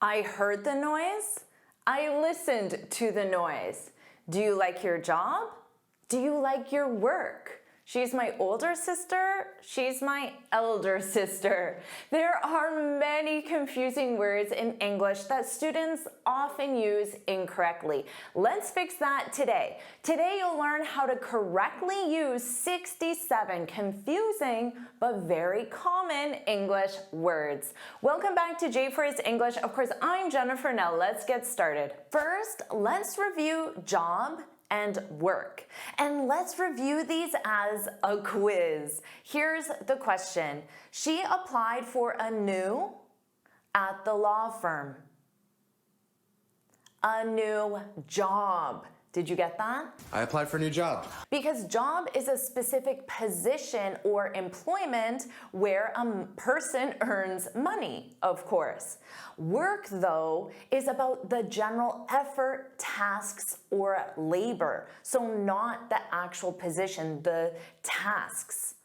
I heard the noise. I listened to the noise. Do you like your job? Do you like your work? She's my older sister. She's my elder sister. There are many confusing words in English that students often use incorrectly. Let's fix that today. Today you'll learn how to correctly use 67 confusing but very common English words. Welcome back to JForrest English. Of course, I'm Jennifer. Now let's get started. First, let's review job and work. And let's review these as a quiz. Here's the question. She applied for a new at the law firm. A new job. Did you get that? I applied for a new job. Because job is a specific position or employment where a person earns money, of course. Work, though, is about the general effort, tasks, or labor. So not the actual position, the tasks.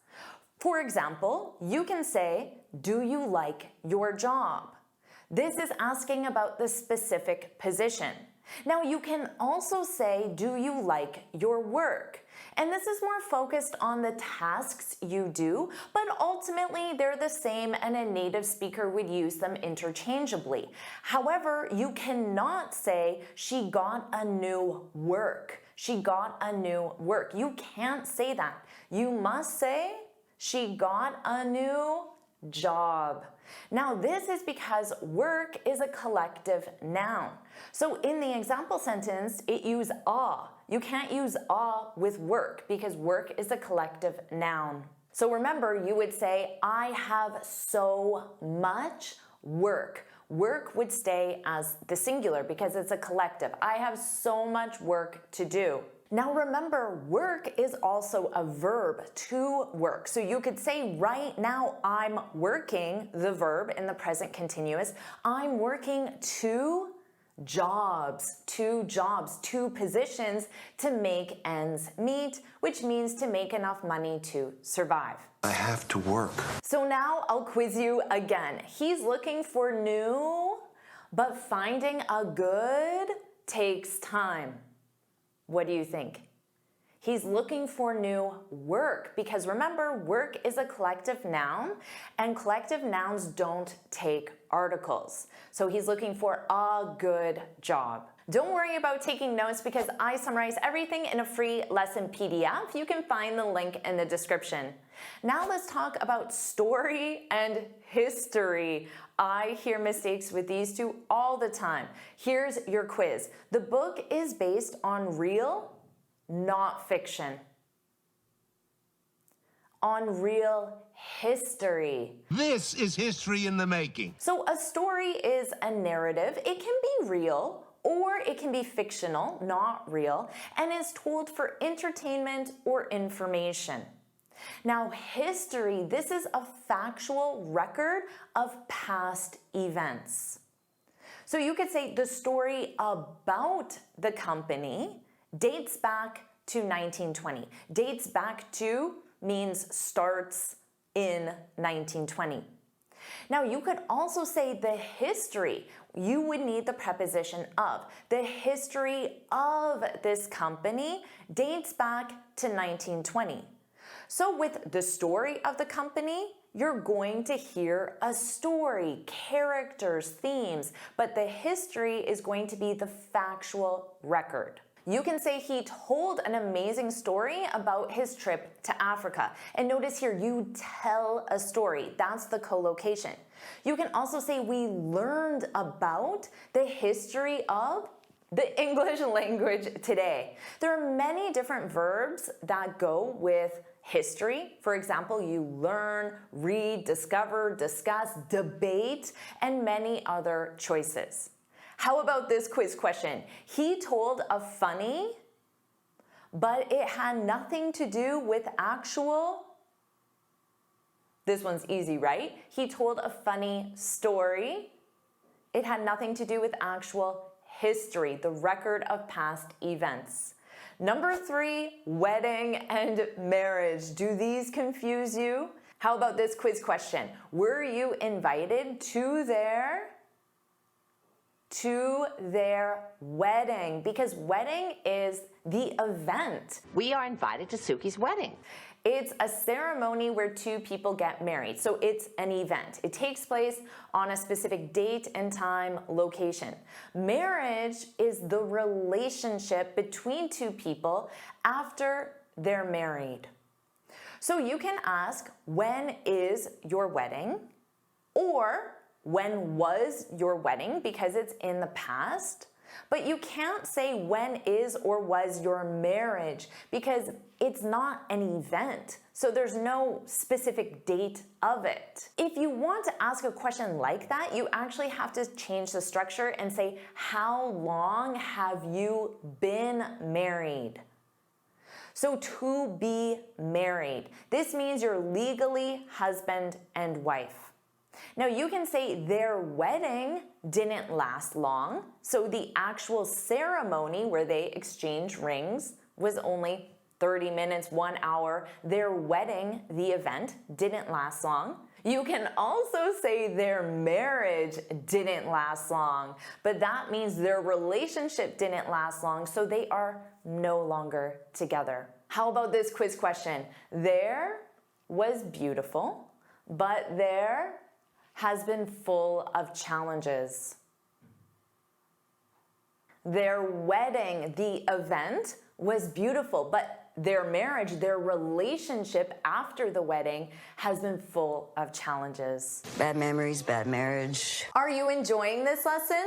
For example, you can say, do you like your job? This is asking about the specific position. Now you can also say, do you like your work? And this is more focused on the tasks you do, but ultimately they're the same and a native speaker would use them interchangeably. However, you cannot say, she got a new work. She got a new work. You can't say that. You must say, she got a new job. Now this is because work is a collective noun. So in the example sentence, it used a. You can't use a with work because work is a collective noun. So remember, you would say, I have so much work. Work would stay as the singular because it's a collective. I have so much work to do. Now remember, work is also a verb, to work. So you could say right now, I'm working, the verb in the present continuous. I'm working two jobs, two positions to make ends meet, which means to make enough money to survive. I have to work. So now I'll quiz you again. He's looking for new, but finding a good takes time. What do you think? He's looking for new work because remember, work is a collective noun and collective nouns don't take articles. So he's looking for a good job. Don't worry about taking notes because I summarize everything in a free lesson PDF. You can find the link in the description. Now let's talk about story and history. I hear mistakes with these two all the time. Here's your quiz. The book is based on real, not fiction. On real history. This is history in the making. So a story is a narrative. It can be real or it can be fictional, not real, and is told for entertainment or information. Now, history, this is a factual record of past events. So you could say the story about the company dates back to 1920. Dates back to means starts in 1920. Now, you could also say the history. You would need the preposition of. The history of this company dates back to 1920. So with the story of the company, you're going to hear a story, characters, themes, but the history is going to be the factual record. You can say he told an amazing story about his trip to Africa. And notice here, you tell a story. That's the collocation. You can also say we learned about the history of the English language today. There are many different verbs that go with history. For example, you learn, read, discover, discuss, debate, and many other choices. How about this quiz question? He told a funny, but it had nothing to do with actual. This one's easy, right? He told a funny story. It had nothing to do with actual history, the record of past events. Number 3, wedding and marriage. Do these confuse you? How about this quiz question? Were you invited to their to their wedding, because wedding is the event. We are invited to Suki's wedding. It's a ceremony where two people get married, so it's an event. It takes place on a specific date and time, location. Marriage is the relationship between two people after they're married. So you can ask, when is your wedding? Or when was your wedding, because it's in the past. But you can't say when is or was your marriage, because it's not an event. So there's no specific date of it. If you want to ask a question like that, you actually have to change the structure and say, how long have you been married? So to be married, this means you're legally husband and wife. Now you can say their wedding didn't last long, so the actual ceremony where they exchange rings was only 30 minutes, 1 hour. Their wedding, the event, didn't last long. You can also say their marriage didn't last long, but that means their relationship didn't last long, so they are no longer together. How about this quiz question? There was beautiful, but there has been full of challenges. Their wedding, the event, was beautiful, but their marriage, their relationship after the wedding has been full of challenges. Bad memories, bad marriage. Are you enjoying this lesson?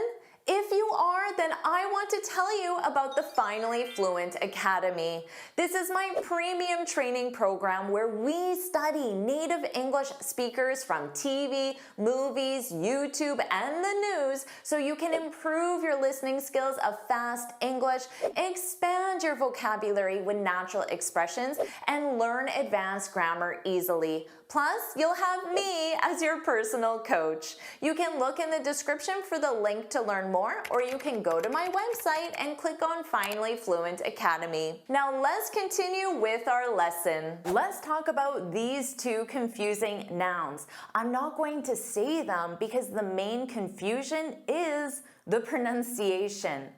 If you are, then I want to tell you about the Finally Fluent Academy. This is my premium training program where we study native English speakers from TV, movies, YouTube, and the news so you can improve your listening skills of fast English, expand your vocabulary with natural expressions, and learn advanced grammar easily. Plus, you'll have me as your personal coach. You can look in the description for the link to learn more, or you can go to my website and click on Finally Fluent Academy. Now let's continue with our lesson. Let's talk about these two confusing nouns. I'm not going to say them because the main confusion is the pronunciation.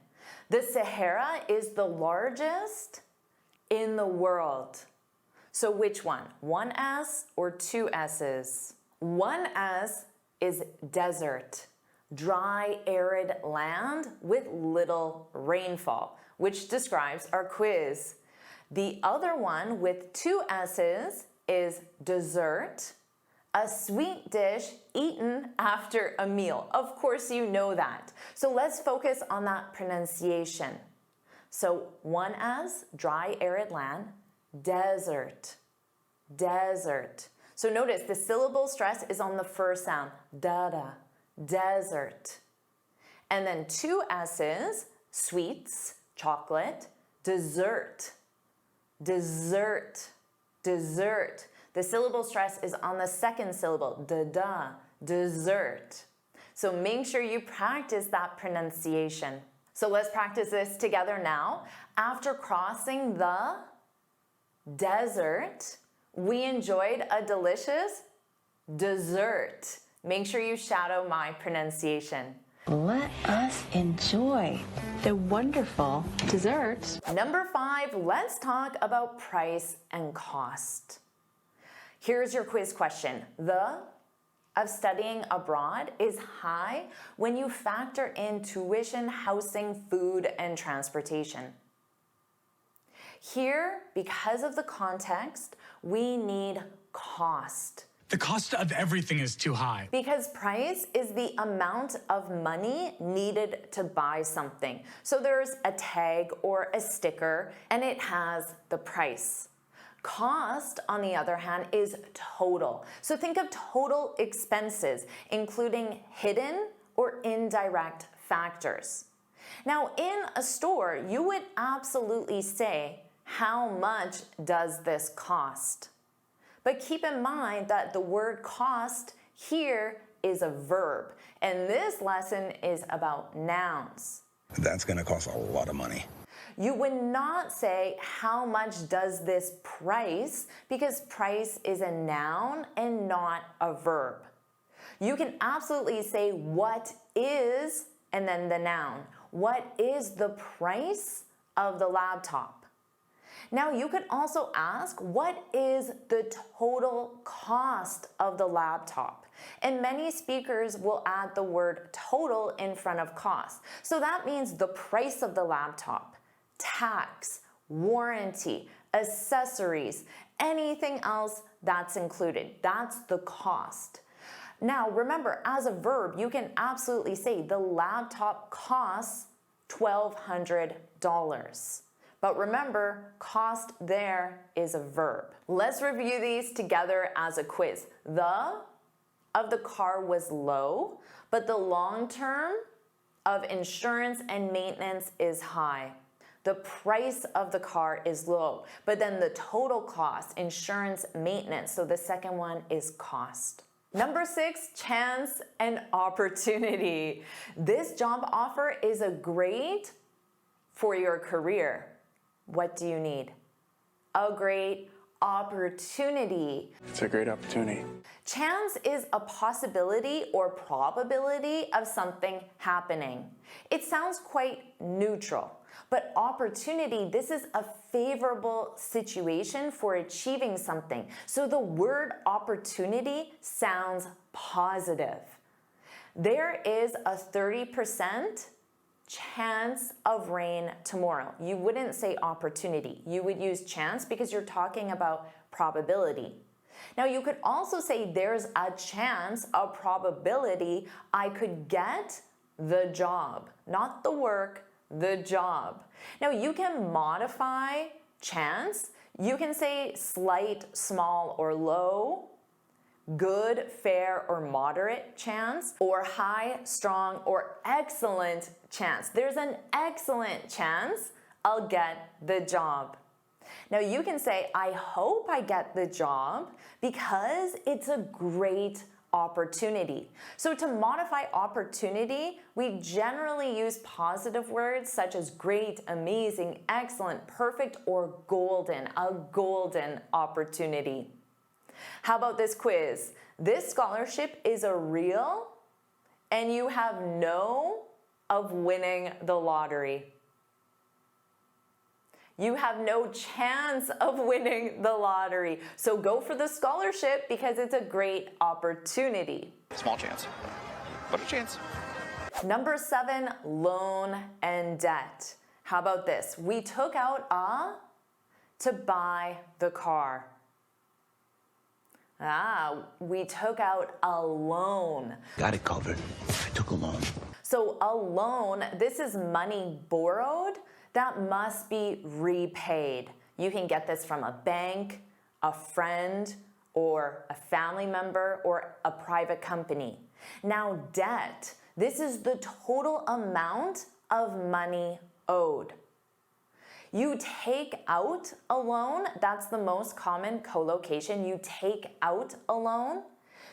The Sahara is the largest in the world. So which one? One S or two S's? One S is desert, dry, arid land with little rainfall, which describes our quiz. The other one with two S's is dessert, a sweet dish eaten after a meal. Of course you know that. So let's focus on that pronunciation. So one S, dry, arid land, desert, desert. So notice the syllable stress is on the first sound, da-da, desert. And then two S's, sweets, chocolate, dessert, dessert, dessert. The syllable stress is on the second syllable, da-da, dessert. So make sure you practice that pronunciation. So let's practice this together now. After crossing the desert, we enjoyed a delicious dessert. Make sure you shadow my pronunciation. Let us enjoy the wonderful dessert. Number 5, let's talk about price and cost. Here's your quiz question. The of studying abroad is high when you factor in tuition, housing, food, and transportation. Here, because of the context, we need cost. The cost of everything is too high. Because price is the amount of money needed to buy something. So there's a tag or a sticker, and it has the price. Cost, on the other hand, is total. So think of total expenses, including hidden or indirect factors. Now, in a store, you would absolutely say, how much does this cost? But keep in mind that the word cost here is a verb, and this lesson is about nouns. That's going to cost a lot of money. You would not say, how much does this price? Because price is a noun and not a verb. You can absolutely say, what is and then the noun. What is the price of the laptop? Now you could also ask, what is the total cost of the laptop? And many speakers will add the word total in front of cost. So that means the price of the laptop, tax, warranty, accessories, anything else that's included. That's the cost. Now remember, as a verb, you can absolutely say the laptop costs $1,200. But remember, cost there is a verb. Let's review these together as a quiz. The of the car was low, but the long term of insurance and maintenance is high. The price of the car is low, but then the total cost, insurance, maintenance, so the second one is cost. Number 6, chance and opportunity. This job offer is a great for your career. What do you need? A great opportunity. It's a great opportunity. Chance is a possibility or probability of something happening. It sounds quite neutral, but opportunity, this is a favorable situation for achieving something. So the word opportunity sounds positive. There is a 30% chance of rain tomorrow. You wouldn't say opportunity. You would use chance because you're talking about probability. Now you could also say there's a chance, a probability I could get the job, not the work, the job. Now you can modify chance. You can say slight, small, or low, good, fair, or moderate chance, or high, strong, or excellent chance. There's an excellent chance I'll get the job. Now you can say, I hope I get the job because it's a great opportunity. So to modify opportunity, we generally use positive words such as great, amazing, excellent, perfect, or golden, a golden opportunity. How about this quiz? This scholarship is a real, and you have no of winning the lottery. You have no chance of winning the lottery. So go for the scholarship because it's a great opportunity. Small chance, but a chance. Number 7, loan and debt. How about this? We took out a to buy the car. We took out a loan. Got it covered. I took a loan. So a loan, this is money borrowed that must be repaid. You can get this from a bank, a friend, or a family member, or a private company. Now debt, this is the total amount of money owed. You take out a loan, that's the most common collocation. You take out a loan.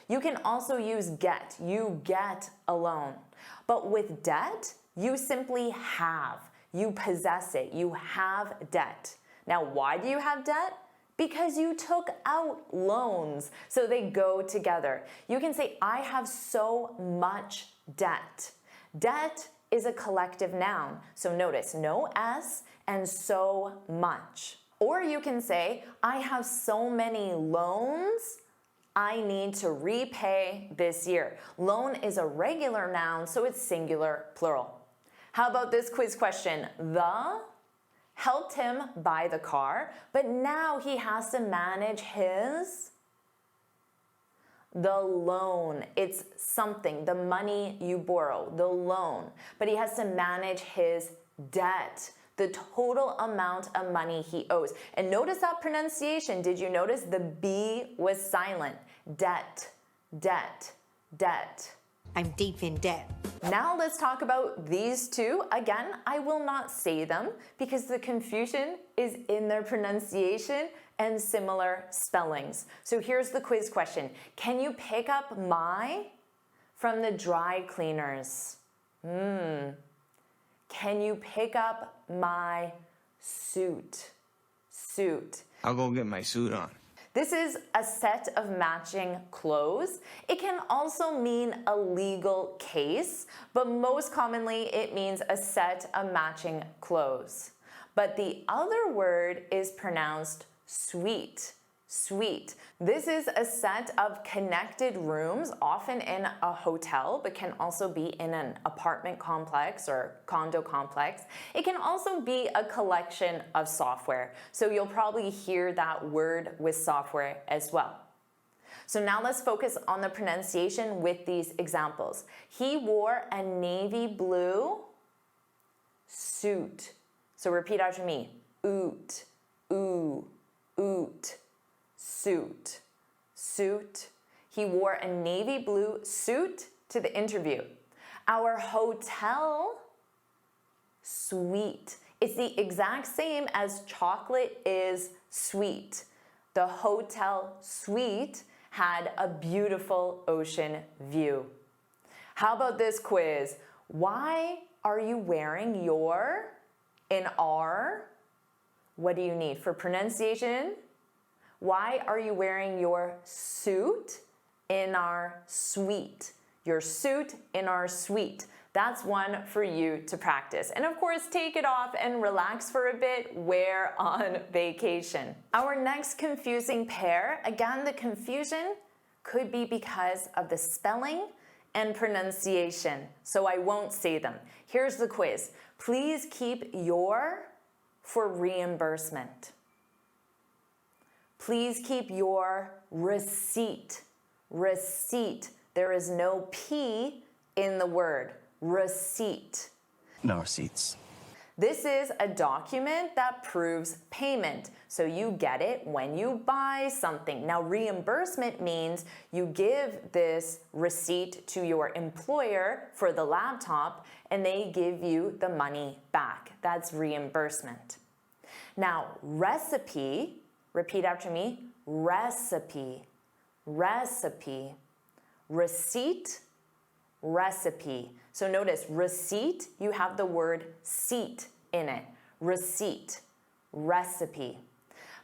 You can also use get, you get a loan. But with debt, you simply have, you possess it, you have debt. Now, why do you have debt? Because you took out loans, so they go together. You can say, I have so much debt. Debt is a collective noun, so notice no S and so much. Or you can say, I have so many loans I need to repay this year. Loan is a regular noun, so it's singular, plural. How about this quiz question? The helped him buy the car, but now he has to manage the loan. It's something, the money you borrow, the loan. But he has to manage his debt, the total amount of money he owes. And notice that pronunciation. Did you notice the B was silent? Debt, debt, debt. I'm deep in debt. Now let's talk about these two. Again, I will not say them because the confusion is in their pronunciation and similar spellings. So here's the quiz question. Can you pick up my from the dry cleaners? Can you pick up my suit? Suit. I'll go get my suit on. This is a set of matching clothes. It can also mean a legal case, but most commonly it means a set of matching clothes. But the other word is pronounced suite. Suite. This is a set of connected rooms, often in a hotel, but can also be in an apartment complex or condo complex. It can also be a collection of software. So you'll probably hear that word with software as well. So now let's focus on the pronunciation with these examples. He wore a navy blue suit. So repeat after me. Oot, oo, oot. Suit, suit. He wore a navy blue suit to the interview. Our hotel suite. It's the exact same as chocolate is sweet. The hotel suite had a beautiful ocean view. How about this quiz? Why are you wearing your in our? What do you need for pronunciation? Why are you wearing your suit in our suite? Your suit in our suite. That's one for you to practice. And of course, take it off and relax for a bit. Wear on vacation. Our next confusing pair, again, the confusion could be because of the spelling and pronunciation. So I won't say them. Here's the quiz. Please keep your for reimbursement. Please keep your receipt. Receipt. There is no P in the word. Receipt. No receipts. This is a document that proves payment. So you get it when you buy something. Now, reimbursement means you give this receipt to your employer for the laptop and they give you the money back. That's reimbursement. Now, recipe. Repeat after me. Recipe, recipe, receipt, recipe. So notice receipt, you have the word seat in it. Receipt, recipe.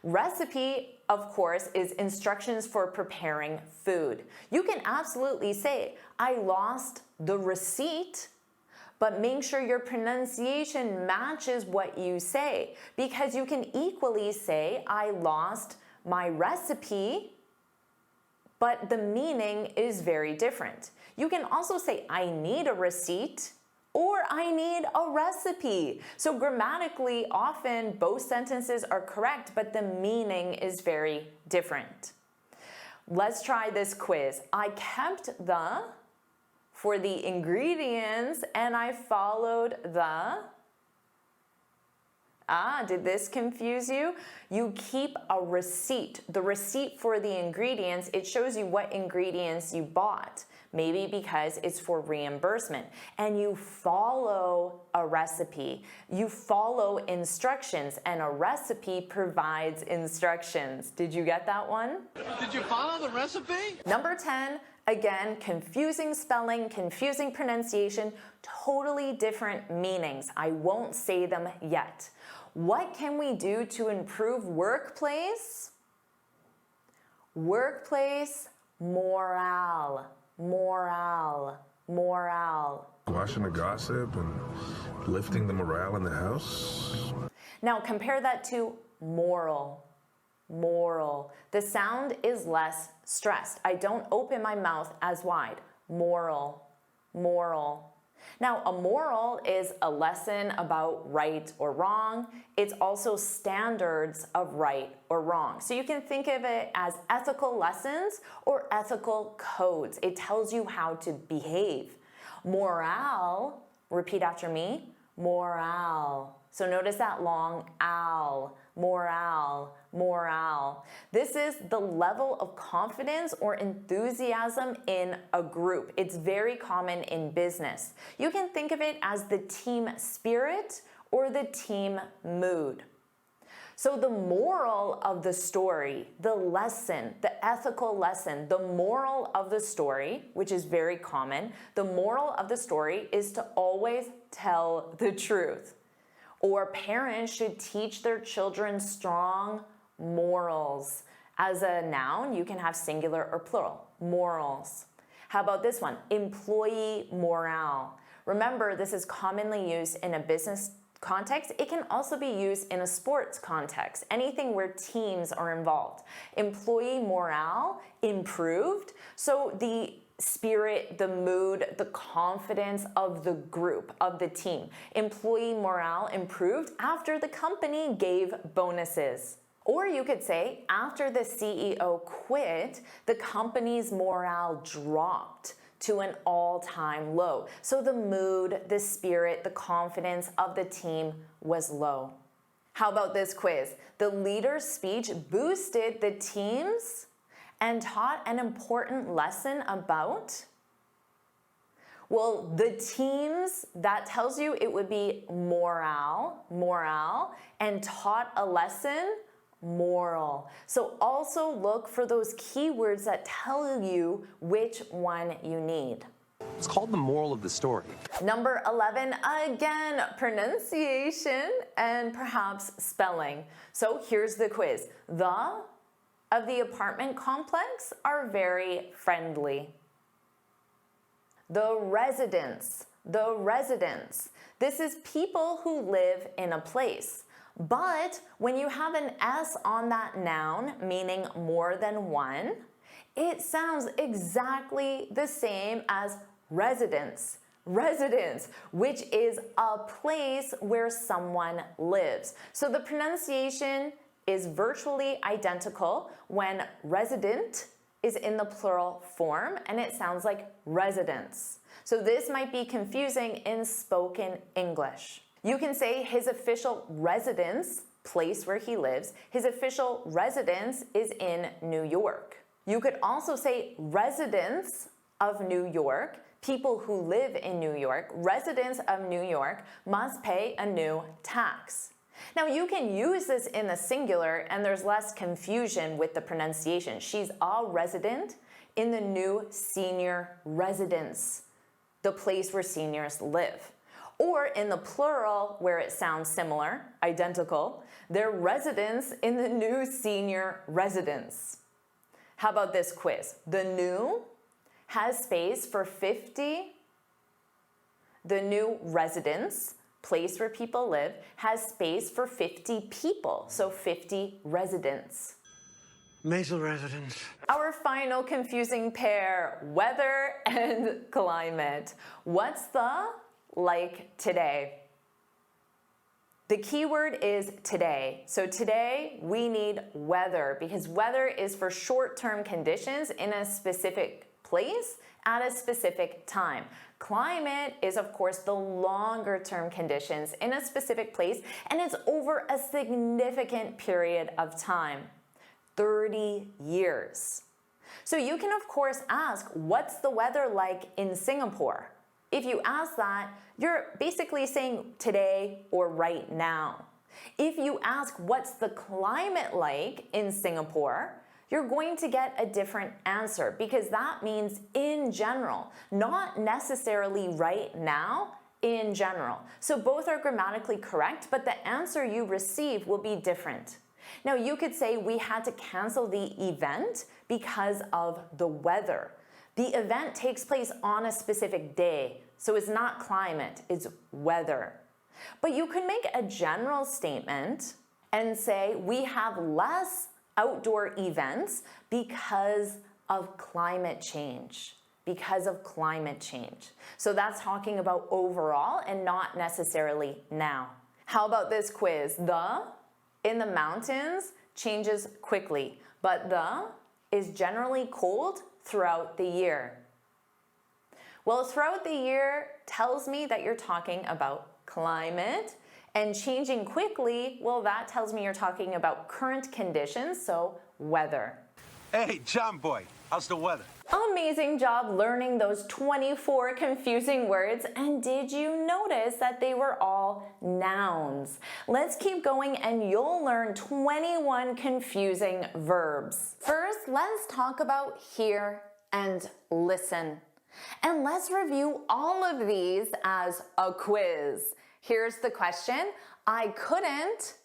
Recipe, of course, is instructions for preparing food. You can absolutely say, I lost the receipt, but make sure your pronunciation matches what you say, because you can equally say, I lost my recipe, but the meaning is very different. You can also say, I need a receipt, or I need a recipe. So grammatically, often both sentences are correct, but the meaning is very different. Let's try this quiz. I kept the for the ingredients, and I followed the. Did this confuse you? You keep a receipt. The receipt for the ingredients, it shows you what ingredients you bought. Maybe because it's for reimbursement. And you follow a recipe. You follow instructions, and a recipe provides instructions. Did you get that one? Did you follow the recipe? Number 10. Again, confusing spelling, confusing pronunciation, totally different meanings. I won't say them yet. What can we do to improve workplace? Workplace morale, morale, morale. Squashing the gossip and lifting the morale in the house. Now compare that to moral. Moral. The sound is less stressed. I don't open my mouth as wide. Moral, moral. Now, a moral is a lesson about right or wrong. It's also standards of right or wrong. So you can think of it as ethical lessons or ethical codes. It tells you how to behave. Morale, repeat after me, morale. So notice that long owl. Morale, morale. This is the level of confidence or enthusiasm in a group. It's very common in business. You can think of it as the team spirit or the team mood. So the moral of the story, the lesson, the ethical lesson, the moral of the story, which is very common, the moral of the story is to always tell the truth. Or parents should teach their children strong morals. As a noun, you can have singular or plural. Morals. How about this one? Employee morale. Remember, this is commonly used in a business context. It can also be used in a sports context, anything where teams are involved. Employee morale improved, so the spirit, the mood, the confidence of the group, of the team. Employee morale improved after the company gave bonuses. Or you could say, after the CEO quit, the company's morale dropped to an all-time low. So the mood, the spirit, the confidence of the team was low. How about this quiz? The leader's speech boosted the team's and taught an important lesson about? Well, the teams, that tells you it would be morale, and taught a lesson, moral. So also look for those keywords that tell you which one you need. It's called the moral of the story. Number 11, again, pronunciation and perhaps spelling. So here's the quiz. The of the apartment complex are very friendly. The residents. This is people who live in a place. But when you have an S on that noun, meaning more than one, it sounds exactly the same as residence, which is a place where someone lives. So the pronunciation is virtually identical when resident is in the plural form and it sounds like residence. So this might be confusing in spoken English. You can say his official residence, place where he lives, his official residence is in New York. You could also say residents of New York, people who live in New York, residents of New York must pay a new tax. Now you can use this in the singular and there's less confusion with the pronunciation. She's a resident in the new senior residence, the place where seniors live. Or in the plural, where it sounds similar, identical, they're residents in the new senior residence. How about this quiz? The new has space for 50. The new residence, place where people live, has space for 50 people, so 50 residents. Maisel residence. Our final confusing pair, weather and climate. What's the like today? The keyword is today. So today we need weather because weather is for short-term conditions in a specific place at a specific time. Climate is, of course, the longer-term conditions in a specific place, and it's over a significant period of time, 30 years. So you can, of course, ask, what's the weather like in Singapore? If you ask that, you're basically saying today or right now. If you ask, what's the climate like in Singapore, you're going to get a different answer because that means in general, not necessarily right now, in general. So both are grammatically correct, but the answer you receive will be different. Now you could say we had to cancel the event because of the weather. The event takes place on a specific day, so it's not climate, it's weather. But you could make a general statement and say we have less outdoor events because of climate change. So that's talking about overall and not necessarily now. How about this quiz? The in the mountains changes quickly, but the is generally cold throughout the year. Well, throughout the year tells me that you're talking about climate, and changing quickly, well, that tells me you're talking about current conditions, so weather. Hey, John boy, how's the weather? Amazing job learning those 24 confusing words, and did you notice that they were all nouns? Let's keep going and you'll learn 21 confusing verbs. First, let's talk about hear and listen. And let's review all of these as a quiz. Here's the question. I couldn't,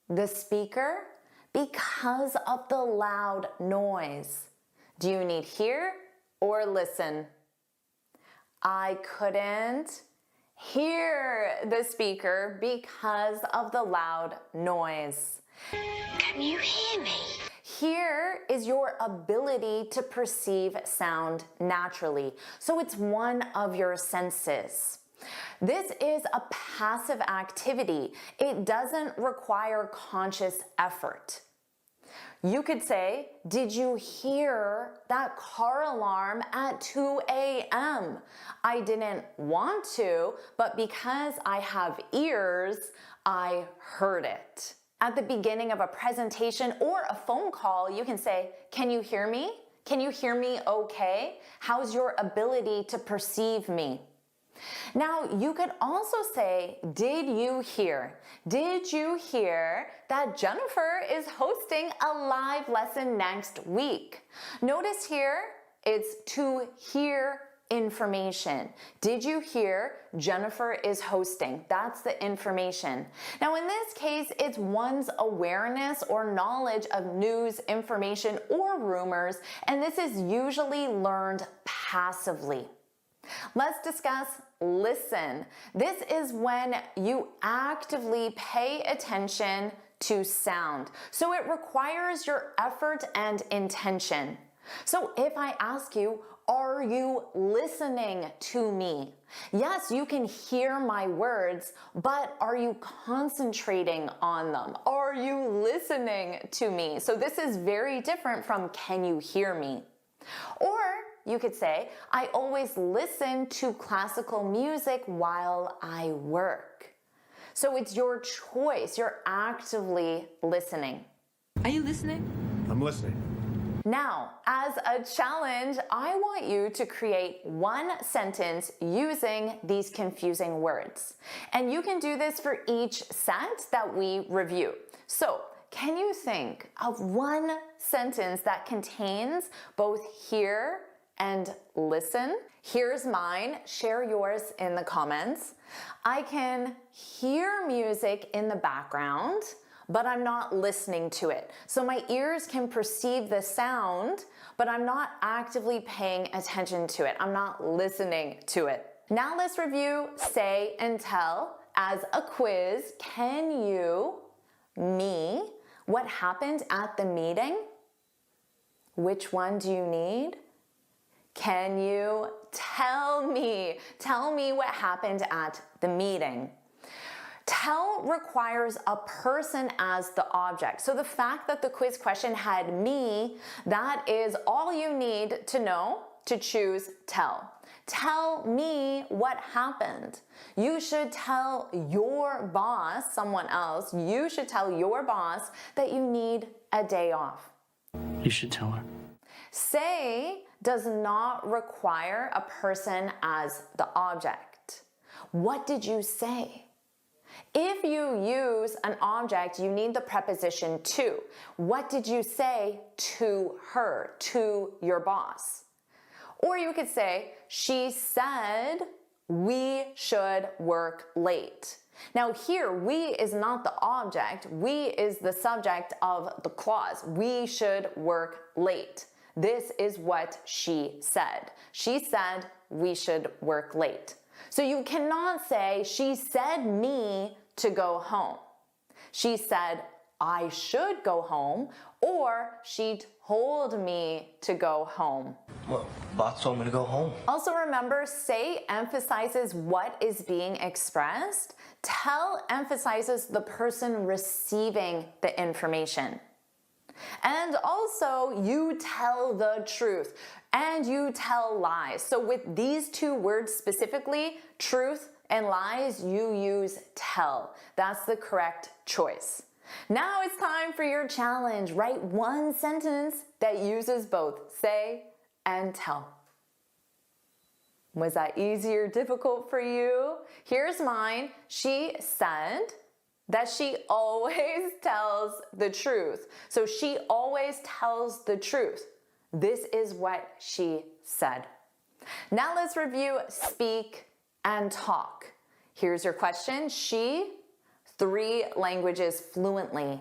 the speaker, because of the loud noise. Do you need hear or listen? I couldn't hear the speaker because of the loud noise. Can you hear me? Hear is your ability to perceive sound naturally, so it's one of your senses. This is a passive activity. It doesn't require conscious effort. You could say, did you hear that car alarm at 2 a.m.? I didn't want to, but because I have ears, I heard it. At the beginning of a presentation or a phone call, you can say, can you hear me? Can you hear me okay? How's your ability to perceive me? Now, you could also say, did you hear? Did you hear that Jennifer is hosting a live lesson next week? Notice here, it's to hear information. Did you hear Jennifer is hosting? That's the information. Now, in this case, it's one's awareness or knowledge of news, information, or rumors, and this is usually learned passively. Let's discuss listen. This is when you actively pay attention to sound. So it requires your effort and intention. So if I ask you, are you listening to me? Yes, you can hear my words, but are you concentrating on them? Are you listening to me? So this is very different from can you hear me? Or you could say, I always listen to classical music while I work. So it's your choice. You're actively listening. Are you listening? I'm listening. Now, as a challenge, I want you to create one sentence using these confusing words. And you can do this for each set that we review. So, can you think of one sentence that contains both hear and listen? Here's mine. Share yours in the comments. I can hear music in the background, but I'm not listening to it. So my ears can perceive the sound, but I'm not actively paying attention to it. I'm not listening to it. Now let's review say and tell as a quiz. Can you, me, what happened at the meeting? Which one do you need? Can you tell me? Tell me what happened at the meeting. Tell requires a person as the object. So the fact that the quiz question had me, that is all you need to know to choose tell. Tell me what happened. You should tell your boss, someone else, you should tell your boss that you need a day off. You should tell her. Say does not require a person as the object. What did you say? If you use an object, you need the preposition to. What did you say to her, to your boss? Or you could say, she said we should work late. Now here, we is not the object. We is the subject of the clause. We should work late. This is what she said. She said we should work late. So you cannot say, she said me to go home. She said, I should go home, or she told me to go home. Well, boss told me to go home. Also remember, say emphasizes what is being expressed. Tell emphasizes the person receiving the information. And also, you tell the truth and you tell lies. So with these two words specifically, truth and lies, you use tell. That's the correct choice. Now it's time for your challenge. Write one sentence that uses both say and tell. Was that easy or difficult for you? Here's mine. She said that she always tells the truth. So she always tells the truth. This is what she said. Now let's review speak and talk. Here's your question. She, 3 languages fluently.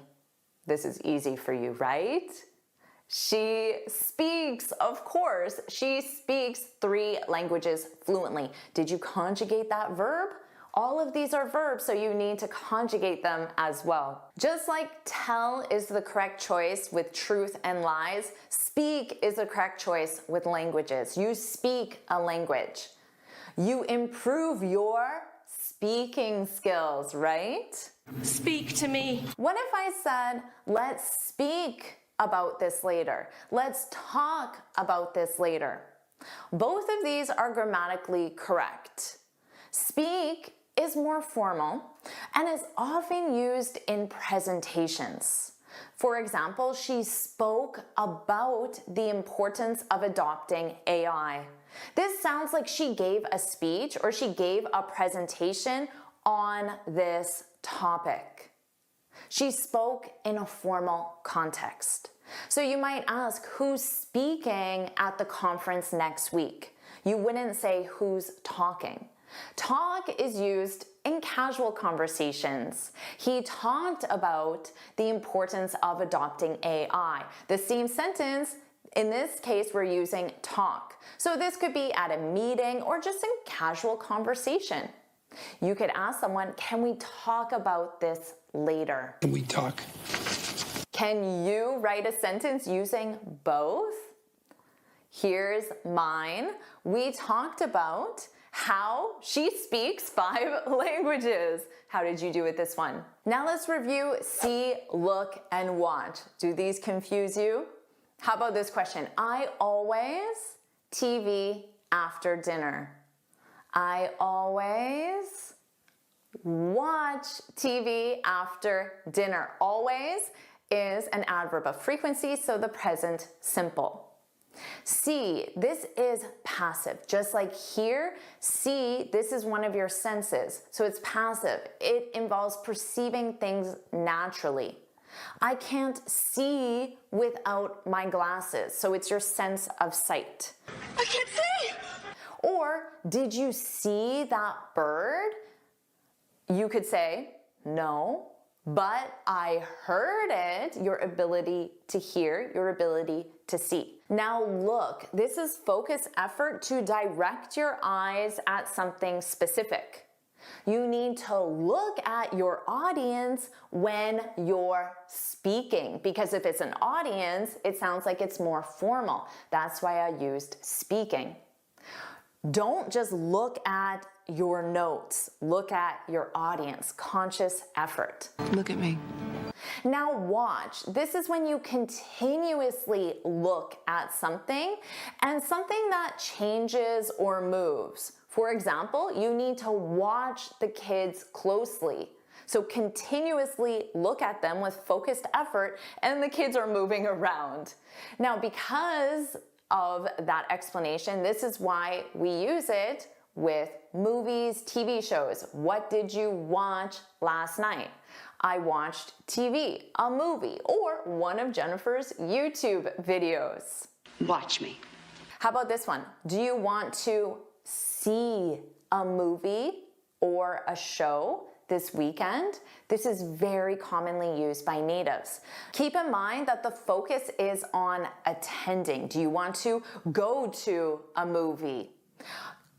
This is easy for you, right? She speaks, of course, she speaks 3 languages fluently. Did you conjugate that verb? All of these are verbs, so you need to conjugate them as well. Just like tell is the correct choice with truth and lies, speak is the correct choice with languages. You speak a language. You improve your speaking skills, right? Speak to me. What if I said, let's speak about this later? Let's talk about this later. Both of these are grammatically correct. Speak is more formal and is often used in presentations. For example, she spoke about the importance of adopting AI. This sounds like she gave a speech or she gave a presentation on this topic. She spoke in a formal context. So you might ask, who's speaking at the conference next week? You wouldn't say who's talking. Talk is used in casual conversations. He talked about the importance of adopting AI. The same sentence, in this case, we're using talk. So this could be at a meeting or just in casual conversation. You could ask someone, can we talk about this later? Can we talk? Can you write a sentence using both? Here's mine. We talked about how she speaks 5 languages. How did you do with this one? Now let's review see, look, and watch. Do these confuse you? How about this question? I always TV after dinner. I always watch TV after dinner. Always is an adverb of frequency, so the present simple. See, this is passive. Just like here, see, this is one of your senses. So it's passive. It involves perceiving things naturally. I can't see without my glasses. So it's your sense of sight. I can't see. Or, did you see that bird? You could say, no, but I heard it. Your ability to hear, your ability to see. Now look, this is focus effort to direct your eyes at something specific. You need to look at your audience when you're speaking, because if it's an audience, it sounds like it's more formal. That's why I used speaking. Don't just look at your notes. Look at your audience. Conscious effort. Look at me. Now watch. This is when you continuously look at something and something that changes or moves. For example, you need to watch the kids closely. So continuously look at them with focused effort and the kids are moving around. Now, because of that explanation, this is why we use it with movies, TV shows. What did you watch last night? I watched TV, a movie, or one of Jennifer's YouTube videos. Watch me. How about this one? Do you want to see a movie or a show this weekend? This is very commonly used by natives. Keep in mind that the focus is on attending. Do you want to go to a movie?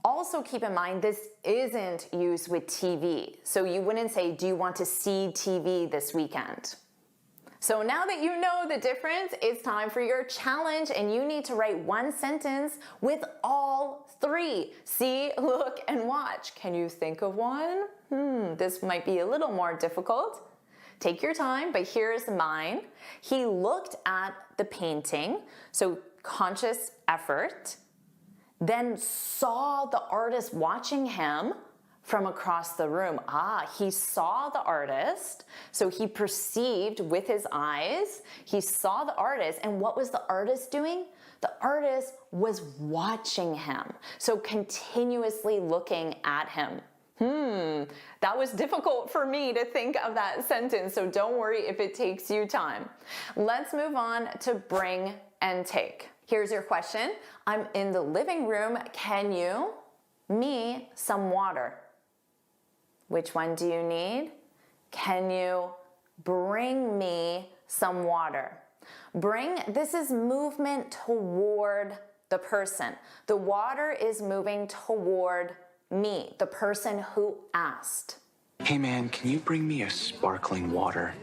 Also keep in mind this isn't used with TV. So you wouldn't say, do you want to see TV this weekend? So now that you know the difference, it's time for your challenge and you need to write one sentence with all 3. See, look, and watch. Can you think of one? This might be a little more difficult. Take your time, but here's mine. He looked at the painting, so conscious effort, then saw the artist watching him from across the room. He saw the artist, so he perceived with his eyes, he saw the artist, and what was the artist doing? The artist was watching him, so continuously looking at him. That was difficult for me to think of that sentence, so don't worry if it takes you time. Let's move on to bring and take. Here's your question. I'm in the living room. Can you me some water? Which one do you need? Can you bring me some water. Bring, this is movement toward the person. The water is moving toward me, the person who asked. Hey man, can you bring me a sparkling water?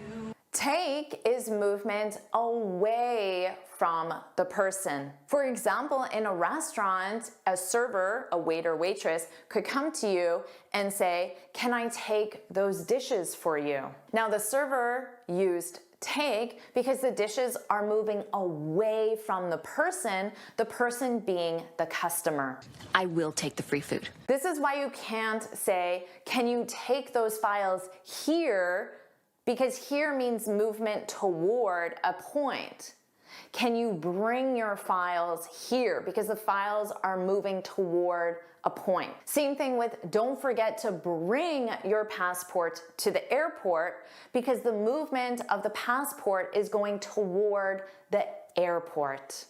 Take is movement away from the person. For example, in a restaurant, a server, a waiter, waitress could come to you and say, "Can I take those dishes for you?" Now the server used take because the dishes are moving away from the person being the customer. I will take the free food. This is why you can't say, "Can you take those files here?" Because here means movement toward a point. Can you bring your files here? Because the files are moving toward a point. Same thing with don't forget to bring your passport to the airport because the movement of the passport is going toward the airport.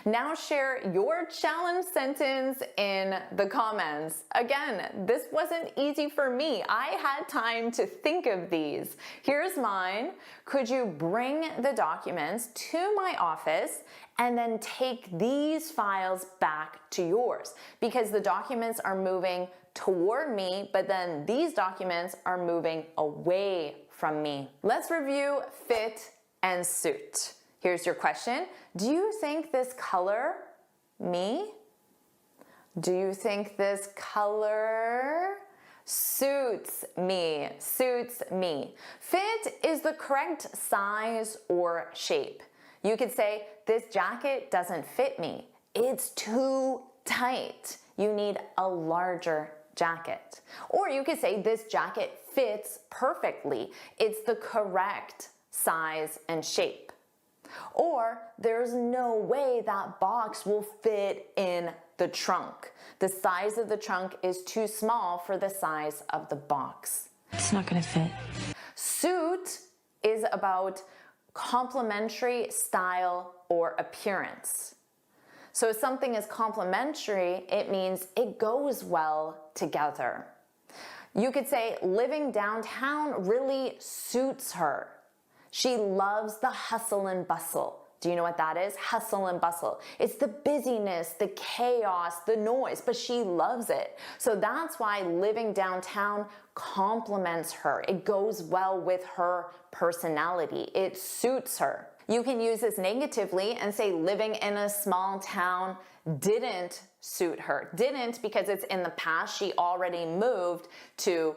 Now share your challenge sentence in the comments. Again, this wasn't easy for me. I had time to think of these. Here's mine. Could you bring the documents to my office and then take these files back to yours? Because the documents are moving toward me, but then these documents are moving away from me. Let's review fit and suit. Here's your question. Do you think this color, me? Do you think this color suits me? Suits me. Fit is the correct size or shape. You could say, this jacket doesn't fit me. It's too tight. You need a larger jacket. Or you could say, this jacket fits perfectly. It's the correct size and shape. Or there's no way that box will fit in the trunk. The size of the trunk is too small for the size of the box. It's not gonna fit. Suit is about complementary style or appearance. So if something is complementary, it means it goes well together. You could say living downtown really suits her. She loves the hustle and bustle. Do you know what that is? Hustle and bustle. It's the busyness, the chaos, the noise, but she loves it. So that's why living downtown complements her. It goes well with her personality. It suits her. You can use this negatively and say living in a small town didn't suit her. Didn't because it's in the past. She already moved to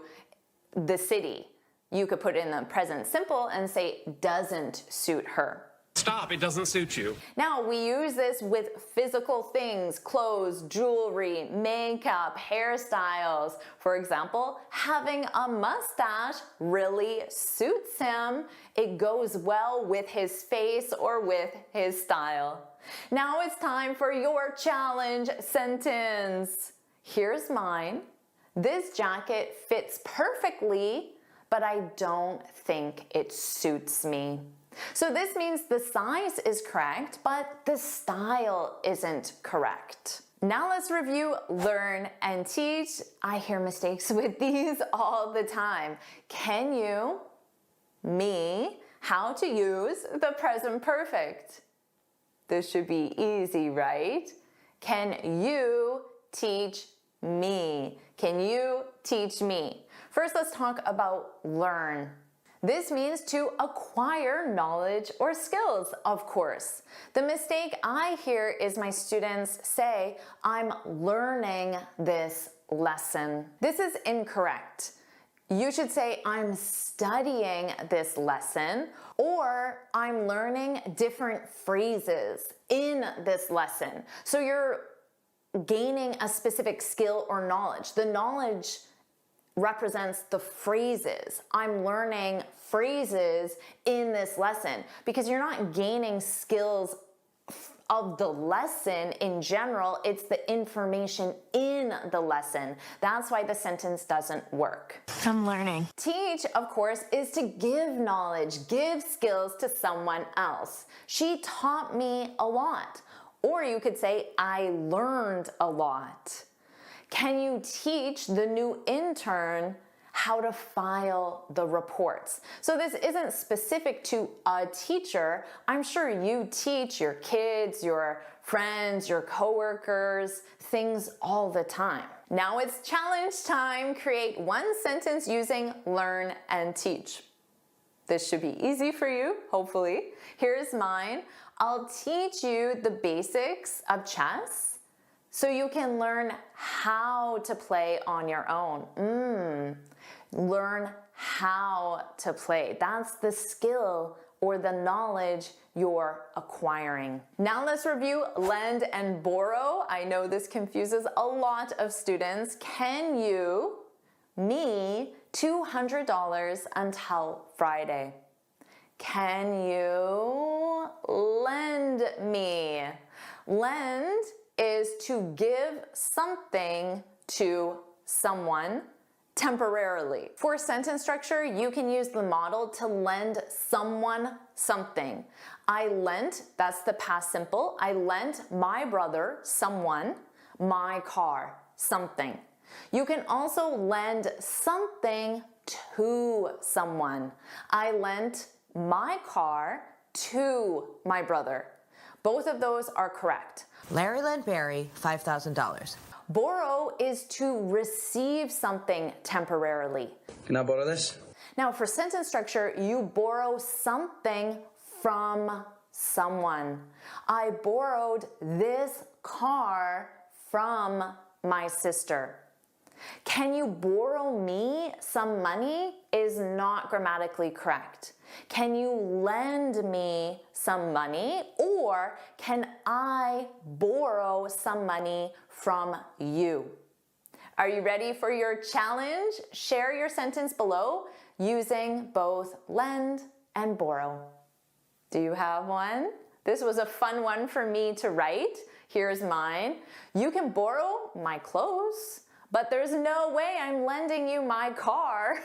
the city. You could put it in the present simple and say doesn't suit her. Stop, it doesn't suit you. Now we use this with physical things, clothes, jewelry, makeup, hairstyles. For example, having a mustache really suits him. It goes well with his face or with his style. Now it's time for your challenge sentence. Here's mine. This jacket fits perfectly, but I don't think it suits me. So this means the size is correct, but the style isn't correct. Now let's review learn and teach. I hear mistakes with these all the time. Can you, me, how to use the present perfect? This should be easy, right? Can you teach me? Can you teach me? First, let's talk about learn. This means to acquire knowledge or skills, of course. The mistake I hear is my students say, I'm learning this lesson. This is incorrect. You should say, I'm studying this lesson, or I'm learning different phrases in this lesson. So you're gaining a specific skill or knowledge. The knowledge represents the phrases. I'm learning phrases in this lesson because you're not gaining skills of the lesson in general, it's the information in the lesson. That's why the sentence doesn't work. I'm learning. Teach, of course, is to give knowledge, give skills to someone else. She taught me a lot. Or you could say, I learned a lot. Can you teach the new intern how to file the reports. So this isn't specific to a teacher. I'm sure you teach your kids, your friends, your coworkers, things all the time. Now it's challenge time. Create one sentence using learn and teach. This should be easy for you, hopefully. Here's mine. I'll teach you the basics of chess so you can learn how to play on your own. Learn how to play. That's the skill or the knowledge you're acquiring. Now let's review lend and borrow. I know this confuses a lot of students. Can you me $200 until Friday? Can you lend me? Lend is to give something to someone temporarily. For sentence structure, you can use the model to lend someone something. I lent, that's the past simple. I lent my brother, someone, my car, something. You can also lend something to someone. I lent my car to my brother. Both of those are correct. Larry lent Barry $5,000. Borrow is to receive something temporarily. Can I borrow this? Now for sentence structure, you borrow something from someone. I borrowed this car from my sister. Can you borrow me some money is not grammatically correct. Can you lend me some money, or can I borrow some money from you? Are you ready for your challenge? Share your sentence below using both lend and borrow. Do you have one? This was a fun one for me to write. Here's mine. You can borrow my clothes, but there's no way I'm lending you my car.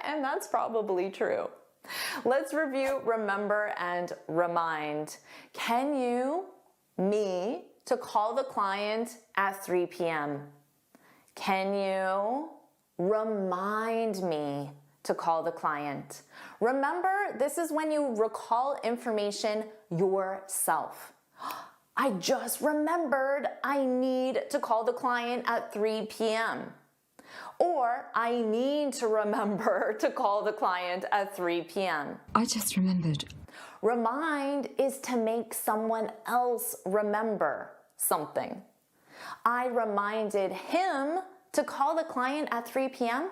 And that's probably true. Let's review remember and remind. Can you me to call the client at 3 p.m.? Can you remind me to call the client? Remember, this is when you recall information yourself. I just remembered I need to call the client at 3 p.m. Or I need to remember to call the client at 3 p.m. I just remembered. Remind is to make someone else remember something. I reminded him to call the client at 3 p.m.,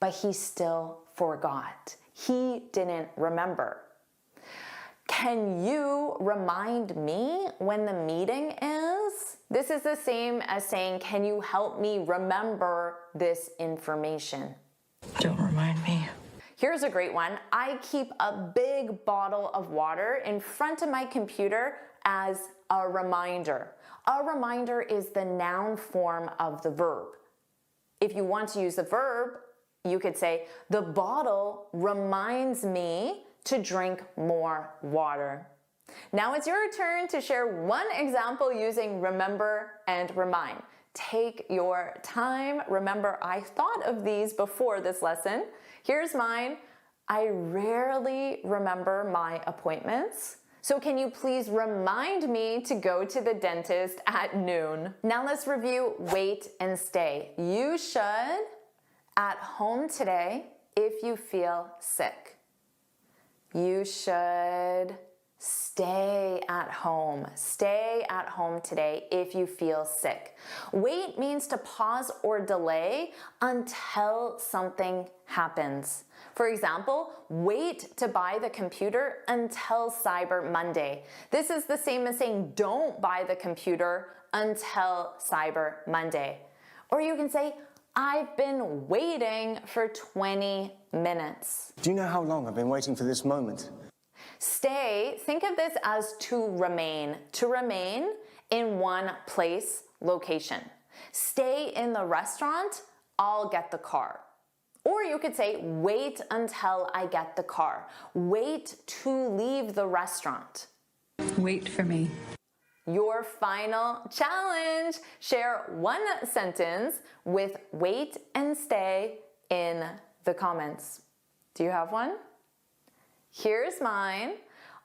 but he still forgot. He didn't remember. Can you remind me when the meeting is? This is the same as saying, can you help me remember this information? Don't remind me. Here's a great one. I keep a big bottle of water in front of my computer as a reminder. A reminder is the noun form of the verb. If you want to use the verb, you could say, the bottle reminds me to drink more water. Now it's your turn to share one example using remember and remind. Take your time. Remember, I thought of these before this lesson. Here's mine. I rarely remember my appointments. So can you please remind me to go to the dentist at noon? Now let's review wait and stay. You should at home today if you feel sick. You should stay at home. Stay at home today if you feel sick. Wait means to pause or delay until something happens. For example, wait to buy the computer until Cyber Monday. This is the same as saying don't buy the computer until Cyber Monday. Or you can say, I've been waiting for 20 minutes. Do you know how long I've been waiting for this moment? Stay, think of this as to remain in one place, location. Stay in the restaurant, I'll get the car. Or you could say, wait until I get the car. Wait to leave the restaurant. Wait for me. Your final challenge. Share one sentence with wait and stay in the comments. Do you have one? Here's mine.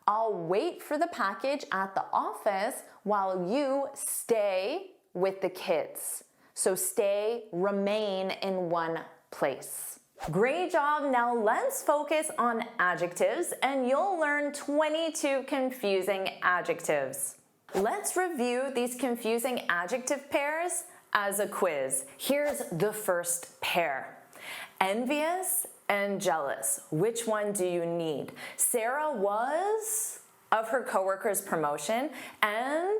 I'll wait for the package at the office while you stay with the kids. So stay, remain in one place. Great job. Now let's focus on adjectives and you'll learn 22 confusing adjectives. Let's review these confusing adjective pairs as a quiz. Here's the first pair. Envious and jealous. Which one do you need? Sarah was of her coworker's promotion and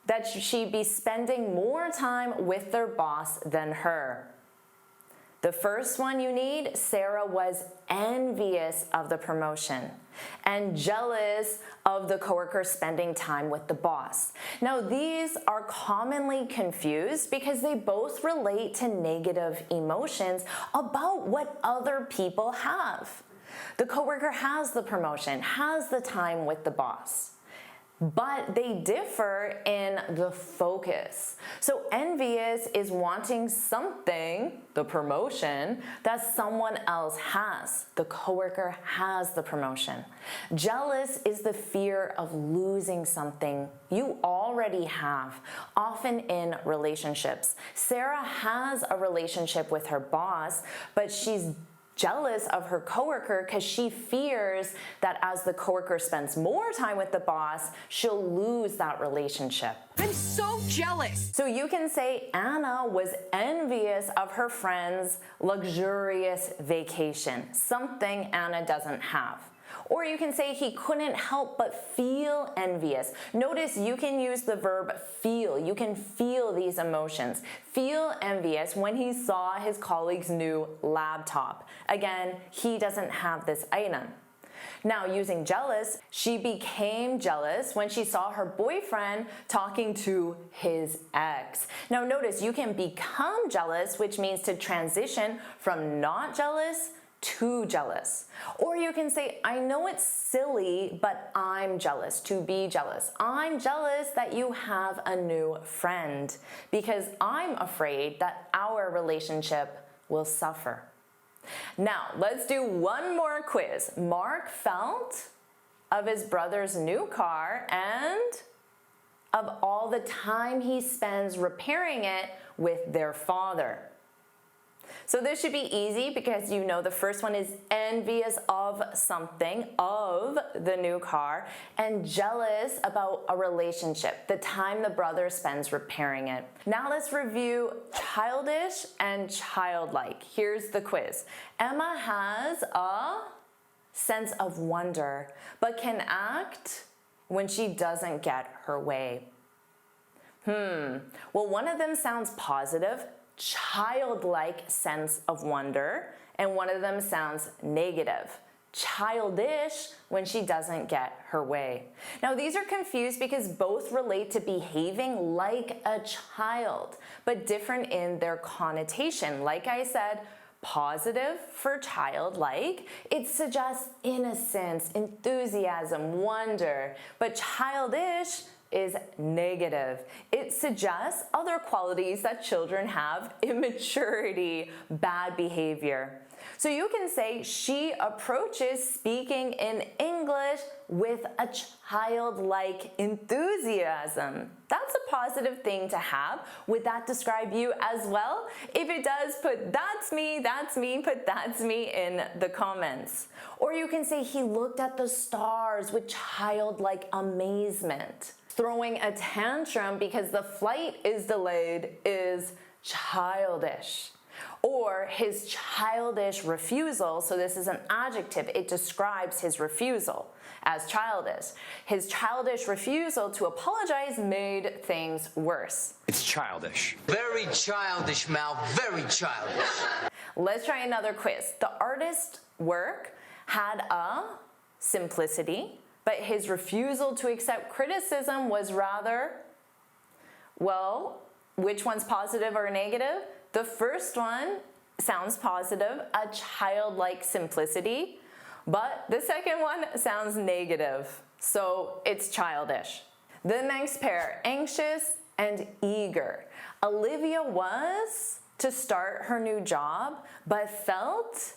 that she'd be spending more time with their boss than her. The first one you need, Sarah was envious of the promotion and jealous of the coworker spending time with the boss. Now, these are commonly confused because they both relate to negative emotions about what other people have. The coworker has the promotion, has the time with the boss. But they differ in the focus. So envious is wanting something, the promotion, that someone else has. The coworker has the promotion. Jealous is the fear of losing something you already have, often in relationships. Sarah has a relationship with her boss, but she's jealous of her coworker because she fears that as the coworker spends more time with the boss, she'll lose that relationship. I'm so jealous. So you can say Anna was envious of her friend's luxurious vacation, something Anna doesn't have. Or you can say he couldn't help but feel envious. Notice you can use the verb feel. You can feel these emotions. Feel envious when he saw his colleague's new laptop. Again, he doesn't have this item. Now, using jealous, she became jealous when she saw her boyfriend talking to his ex. Now, notice you can become jealous, which means to transition from not jealous to jealous. Or you can say, I know it's silly, but I'm jealous, to be jealous. I'm jealous that you have a new friend because I'm afraid that our relationship will suffer. Now, let's do one more quiz. Mark felt of his brother's new car and of all the time he spends repairing it with their father. So this should be easy because you know the first one is envious of something, of the new car, and jealous about a relationship, the time the brother spends repairing it. Now let's review childish and childlike. Here's the quiz. Emma has a sense of wonder, but can act when she doesn't get her way. Well, one of them sounds positive, childlike sense of wonder, and one of them sounds negative, childish when she doesn't get her way. Now these are confused because both relate to behaving like a child, but different in their connotation. Like I said, positive for childlike, it suggests innocence, enthusiasm, wonder, but childish is negative. It suggests other qualities that children have: immaturity, bad behavior. So you can say she approaches speaking in English with a childlike enthusiasm. That's a positive thing to have. Would that describe you as well? If it does, put that's me, put that's me in the comments. Or you can say he looked at the stars with childlike amazement. Throwing a tantrum because the flight is delayed is childish. Or his childish refusal, so this is an adjective, it describes his refusal as childish. His childish refusal to apologize made things worse. It's childish. Very childish, Mal. Very childish. Let's try another quiz. The artist's work had a simplicity, but his refusal to accept criticism was rather, well, which one's positive or negative? The first one sounds positive, a childlike simplicity, but the second one sounds negative, so it's childish. The next pair, anxious and eager. Olivia was to start her new job, but felt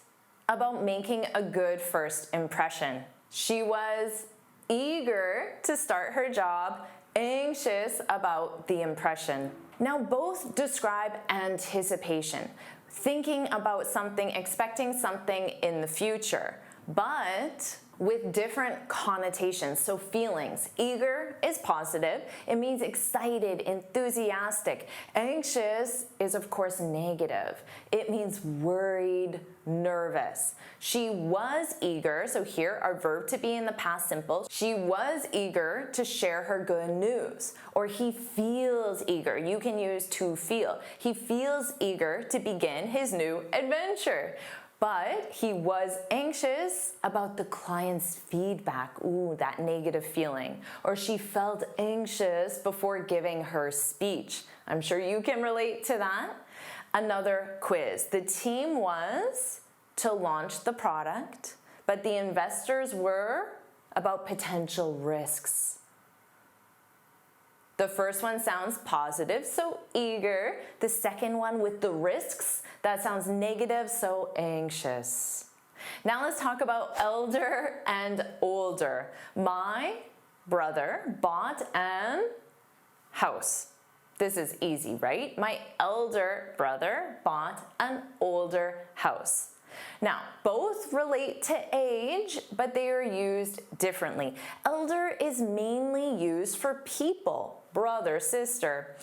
about making a good first impression. She was eager to start her job, anxious about the impression. Now, both describe anticipation, thinking about something, expecting something in the future, but with different connotations, so feelings. Eager is positive. It means excited, enthusiastic. Anxious is, of course, negative. It means worried, nervous. She was eager, so here our verb to be in the past simple. She was eager to share her good news. Or he feels eager. You can use to feel. He feels eager to begin his new adventure. But he was anxious about the client's feedback. Ooh, that negative feeling. Or she felt anxious before giving her speech. I'm sure you can relate to that. Another quiz. The team was to launch the product, but the investors were about potential risks. The first one sounds positive, so eager. The second one with the risks, that sounds negative, so anxious. Now let's talk about elder and older. My brother bought an house. This is easy, right? My elder brother bought an older house. Now, both relate to age, but they are used differently. Elder is mainly used for people, brother, sister,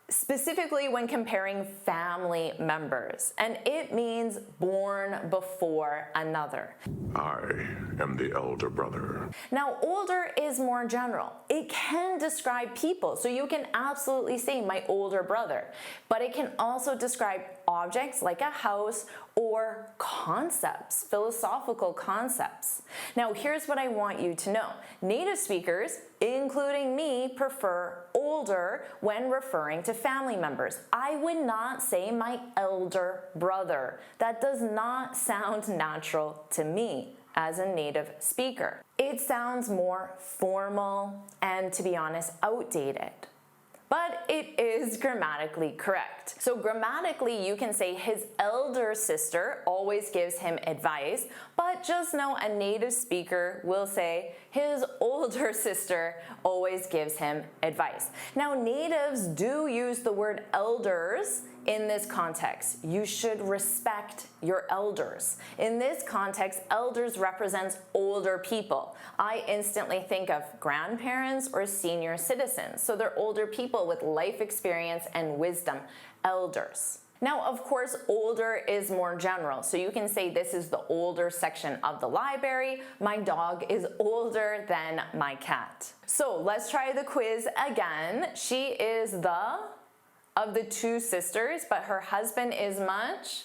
specifically when comparing family members, and it means born before another. I am the elder brother. Now, older is more general. It can describe people, so you can absolutely say my older brother, but it can also describe objects like a house or concepts, philosophical concepts. Now, here's what I want you to know. Native speakers, including me, prefer older when referring to family members. I would not say my elder brother. That does not sound natural to me as a native speaker. It sounds more formal and, to be honest, outdated. But it is grammatically correct. So grammatically, you can say his elder sister always gives him advice, but just know a native speaker will say his older sister always gives him advice. Now, natives do use the word elders in this context. You should respect your elders. In this context, elders represents older people. I instantly think of grandparents or senior citizens. So they're older people with life experience and wisdom, elders. Now, of course, older is more general. So you can say this is the older section of the library. My dog is older than my cat. So let's try the quiz again. She is the of the two sisters, but her husband is much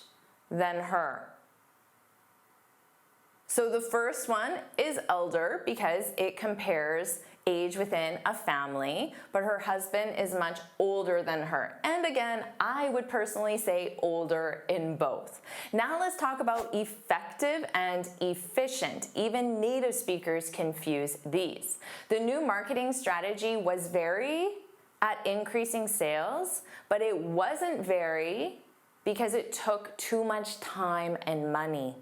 than her. So the first one is elder because it compares age within a family, but her husband is much older than her. And again, I would personally say older in both. Now let's talk about effective and efficient. Even native speakers confuse these. The new marketing strategy was very at increasing sales, but it wasn't very because it took too much time and money.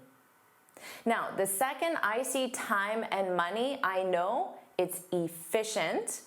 Now, the second I see time and money, I know it's efficient,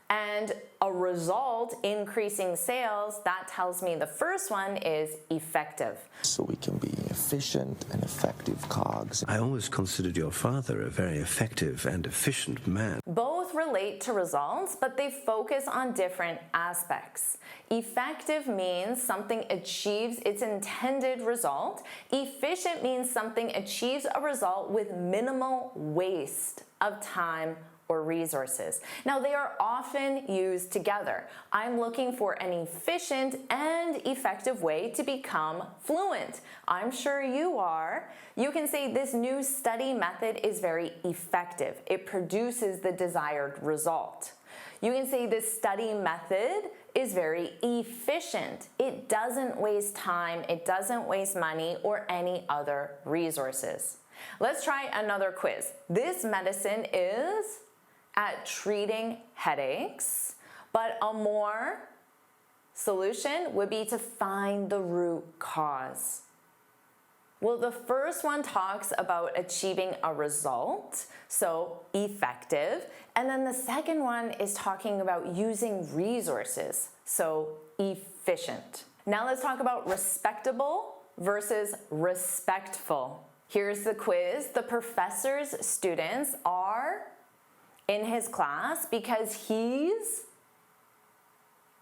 and a result, increasing sales, that tells me the first one is effective. So we can be efficient and effective cogs. I always considered your father a very effective and efficient man. Both relate to results, but they focus on different aspects. Effective means something achieves its intended result. Efficient means something achieves a result with minimal waste of time or resources. Now, they are often used together. I'm looking for an efficient and effective way to become fluent. I'm sure you are. You can say this new study method is very effective. It produces the desired result. You can say this study method is very efficient. It doesn't waste time, it doesn't waste money or any other resources. Let's try another quiz. This medicine is at treating headaches, but a more solution would be to find the root cause. Well, the first one talks about achieving a result, so effective, and then the second one is talking about using resources, so efficient. Now let's talk about respectable versus respectful. Here's the quiz. The professor's students are in his class because he's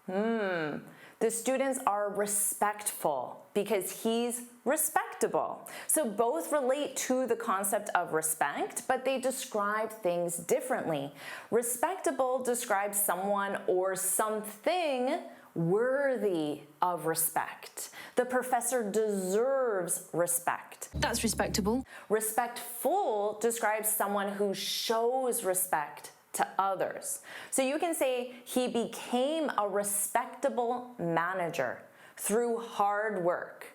the students are respectful because he's respectable. So both relate to the concept of respect, but they describe things differently. Respectable describes someone or something worthy of respect. The professor deserves respect. That's respectable. Respectful describes someone who shows respect to others. So you can say he became a respectable manager through hard work.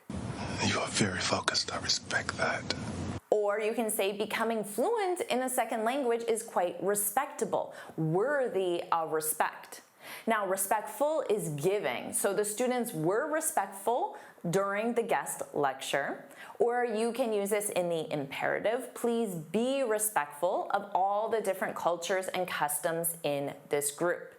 You are very focused. I respect that. Or you can say becoming fluent in a second language is quite respectable, worthy of respect. Now, respectful is giving. So the students were respectful during the guest lecture. Or you can use this in the imperative. Please be respectful of all the different cultures and customs in this group.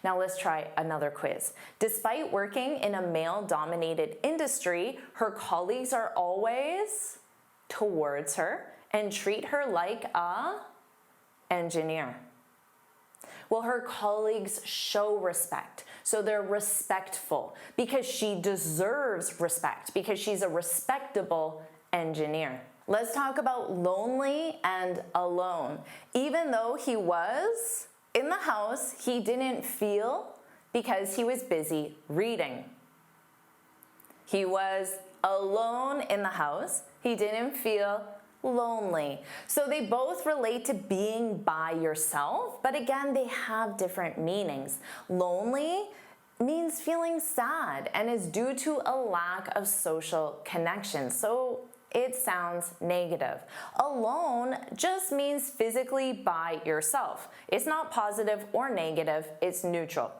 Now let's try another quiz. Despite working in a male-dominated industry, her colleagues are always towards her and treat her like a engineer. Well, her colleagues show respect, so they're respectful because she deserves respect because she's a respectable engineer. Let's talk about lonely and alone. Even though he was in the house, he didn't feel because he was busy reading. He was alone in the house. He didn't feel lonely. So they both relate to being by yourself, but again, they have different meanings. Lonely means feeling sad and is due to a lack of social connection. So it sounds negative. Alone just means physically by yourself. It's not positive or negative, it's neutral.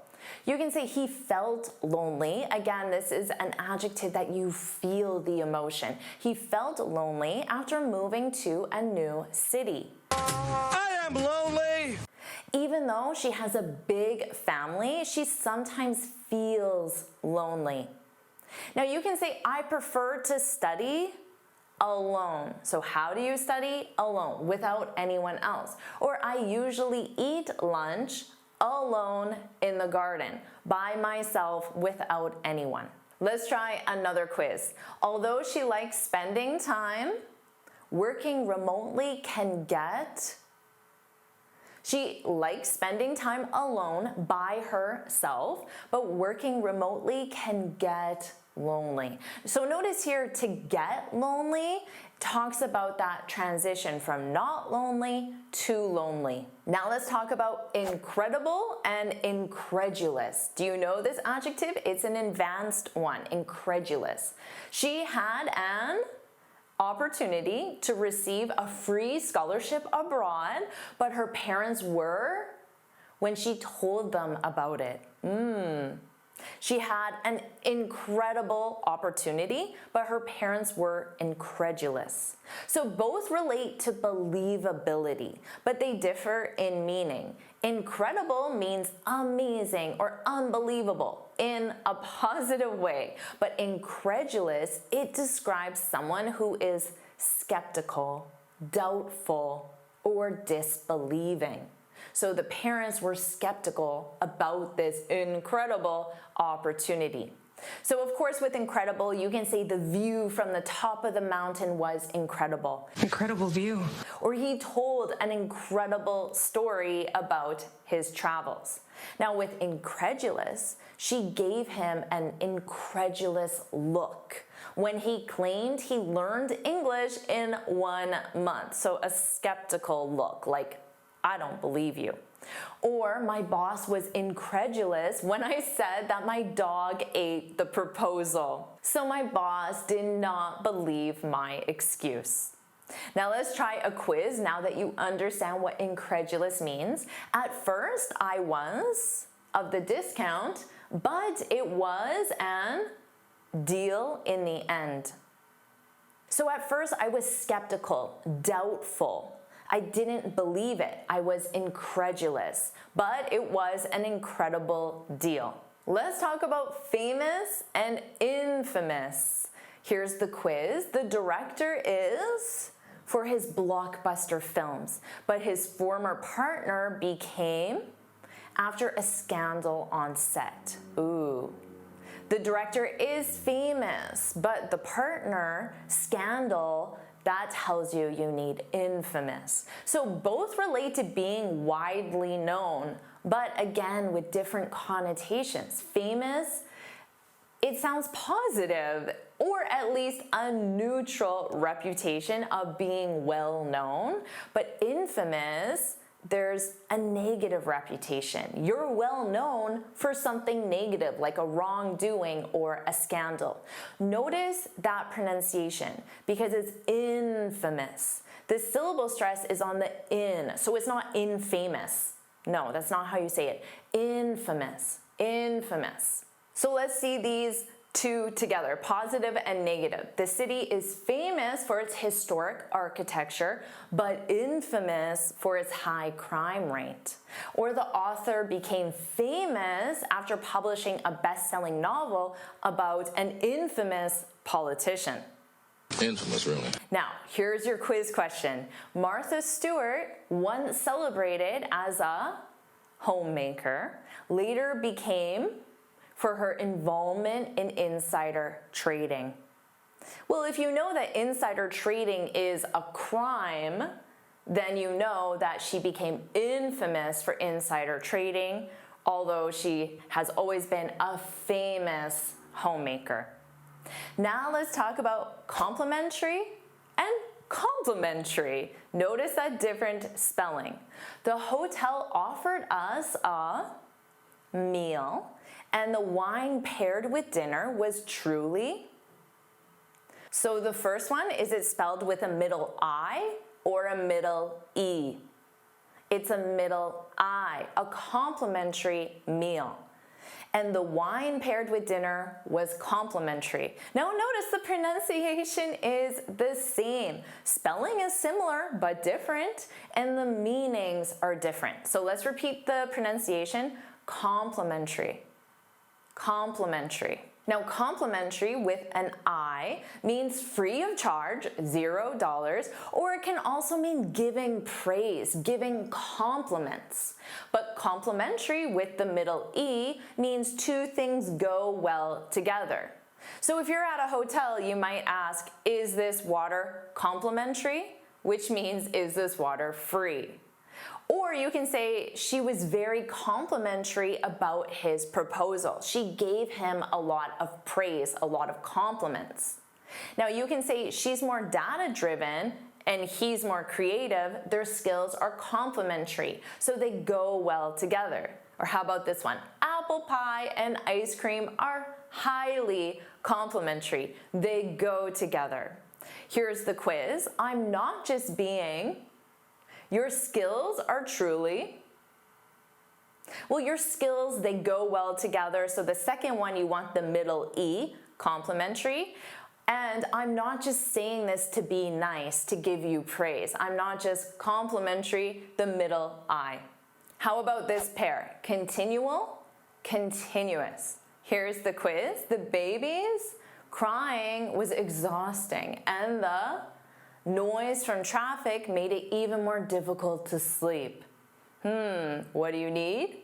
You can say he felt lonely. Again, this is an adjective that you feel the emotion. He felt lonely after moving to a new city. I am lonely! Even though she has a big family, she sometimes feels lonely. Now you can say, I prefer to study alone. So how do you study? Alone, without anyone else. Or I usually eat lunch alone in the garden, by myself, without anyone. Let's try another quiz. Although she likes spending time, working remotely can get... She likes spending time alone by herself, but working remotely can get lonely. So notice here, to get lonely talks about that transition from not lonely to lonely. Now let's talk about incredible and incredulous. Do you know this adjective? It's an advanced one, incredulous. She had an opportunity to receive a free scholarship abroad, but her parents were, when she told them about it. She had an incredible opportunity, but her parents were incredulous. So both relate to believability, but they differ in meaning. Incredible means amazing or unbelievable in a positive way, but incredulous, it describes someone who is skeptical, doubtful, or disbelieving. So the parents were skeptical about this incredible opportunity. So of course with incredible, you can say the view from the top of the mountain was incredible. Incredible view. Or he told an incredible story about his travels. Now with incredulous, she gave him an incredulous look when he claimed he learned English in 1 month. So a skeptical look, like, I don't believe you. Or my boss was incredulous when I said that my dog ate the proposal. So my boss did not believe my excuse. Now let's try a quiz now that you understand what incredulous means. At first, I was of the discount, but it was an deal in the end. So at first I was skeptical, doubtful. I didn't believe it. I was incredulous, but it was an incredible deal. Let's talk about famous and infamous. Here's the quiz. The director is for his blockbuster films, but his former partner became after a scandal on set. Ooh. The director is famous, but the partner, scandal, that tells you you need infamous. So both relate to being widely known, but again with different connotations. Famous, it sounds positive, or at least a neutral reputation of being well known, but infamous, there's a negative reputation. You're well known for something negative, like a wrongdoing or a scandal. Notice that pronunciation because it's infamous. The syllable stress is on the in, so it's not infamous. No, that's not how you say it. Infamous, infamous. So let's see these two together, positive and negative. The city is famous for its historic architecture, but infamous for its high crime rate. Or the author became famous after publishing a best-selling novel about an infamous politician. Infamous, really. Now, here's your quiz question. Martha Stewart, once celebrated as a homemaker, later became for her involvement in insider trading. Well, if you know that insider trading is a crime, then you know that she became infamous for insider trading, although she has always been a famous homemaker. Now let's talk about complementary and complementary. Notice that different spelling. The hotel offered us a meal, and the wine paired with dinner was truly. So the first one, is it spelled with a middle I or a middle E? It's a middle I, a complimentary meal. And the wine paired with dinner was complimentary. Now notice the pronunciation is the same. Spelling is similar but different, and the meanings are different. So let's repeat the pronunciation. Complementary. Complementary. Now, complimentary with an I means free of charge, $0, or it can also mean giving praise, giving compliments. But complimentary with the middle E means two things go well together. So if you're at a hotel, you might ask, is this water complimentary? Which means, is this water free? Or you can say she was very complimentary about his proposal. She gave him a lot of praise, a lot of compliments. Now you can say she's more data-driven and he's more creative. Their skills are complementary, so they go well together. Or how about this one? Apple pie and ice cream are highly complementary. They go together. Here's the quiz. I'm not just being. Your skills are truly. Well, your skills, they go well together. So the second one, you want the middle E, complementary. And I'm not just saying this to be nice, to give you praise. I'm not just complimentary, the middle I. How about this pair? Continual, continuous. Here's the quiz. The baby's crying was exhausting, and the noise from traffic made it even more difficult to sleep. What do you need?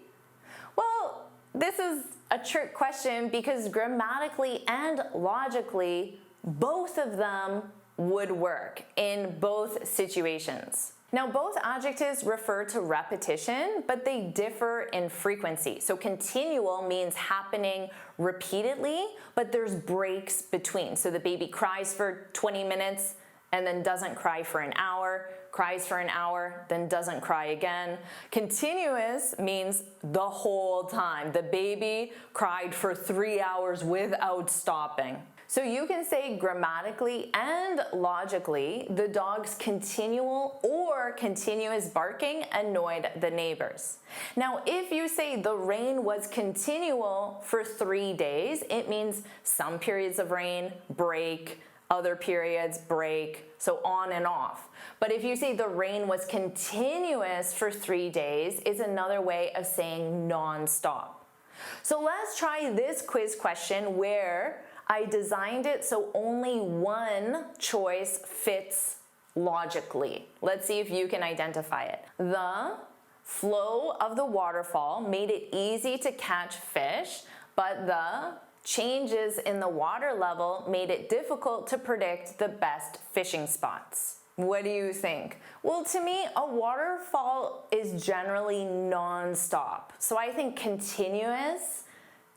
Well, this is a trick question because grammatically and logically, both of them would work in both situations. Now, both adjectives refer to repetition, but they differ in frequency. So continual means happening repeatedly, but there's breaks between. So the baby cries for 20 minutes, and then doesn't cry for an hour, cries for an hour, then doesn't cry again. Continuous means the whole time. The baby cried for 3 hours without stopping. So you can say grammatically and logically, the dog's continual or continuous barking annoyed the neighbors. Now, if you say the rain was continual for 3 days, it means some periods of rain, break, other periods, break, so on and off. But if you say the rain was continuous for 3 days, it's another way of saying non-stop. So let's try this quiz question where I designed it so only one choice fits logically. Let's see if you can identify it. The flow of the waterfall made it easy to catch fish, but the changes in the water level made it difficult to predict the best fishing spots. What do you think? Well, to me, a waterfall is generally non-stop. So I think continuous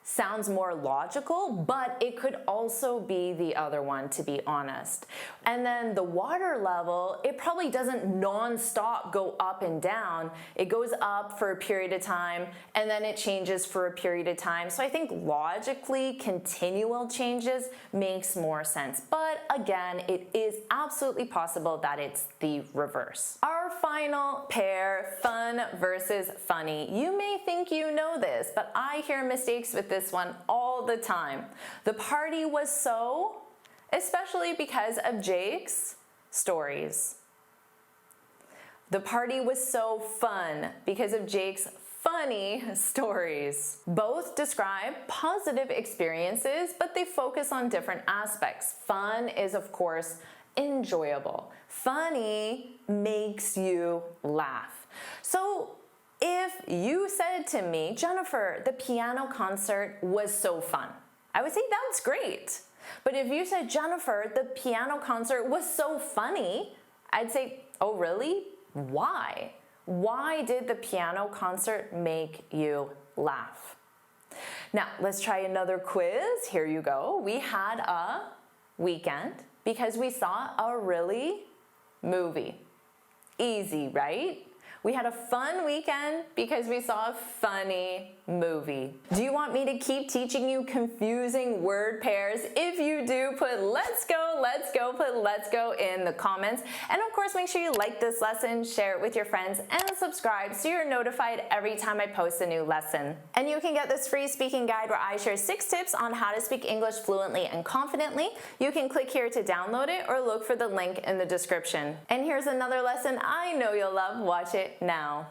sounds more logical, but it could also be the other one, to be honest. And then the water level, it probably doesn't non-stop go up and down. It goes up for a period of time, and then it changes for a period of time. So I think logically, continual changes makes more sense. But again, it is absolutely possible that it's the reverse. Our final pair, fun versus funny. You may think you know this, but I hear mistakes with this one all the time. The party was so, especially because of Jake's stories. The party was so fun because of Jake's funny stories. Both describe positive experiences, but they focus on different aspects. Fun is, of course, enjoyable. Funny makes you laugh. So if you said to me, Jennifer, the piano concert was so fun, I would say that's great. But if you said, Jennifer, the piano concert was so funny, I'd say, oh really? Why? Why did the piano concert make you laugh? Now, let's try another quiz. Here you go. We had a weekend because we saw a really movie. Easy, right? We had a fun weekend because we saw a funny movie. Do you want me to keep teaching you confusing word pairs? If you do, put let's go in the comments. And of course, make sure you like this lesson, share it with your friends, and subscribe so you're notified every time I post a new lesson. And you can get this free speaking guide where I share 6 tips on how to speak English fluently and confidently. You can click here to download it or look for the link in the description. And here's another lesson I know you'll love. Watch it now.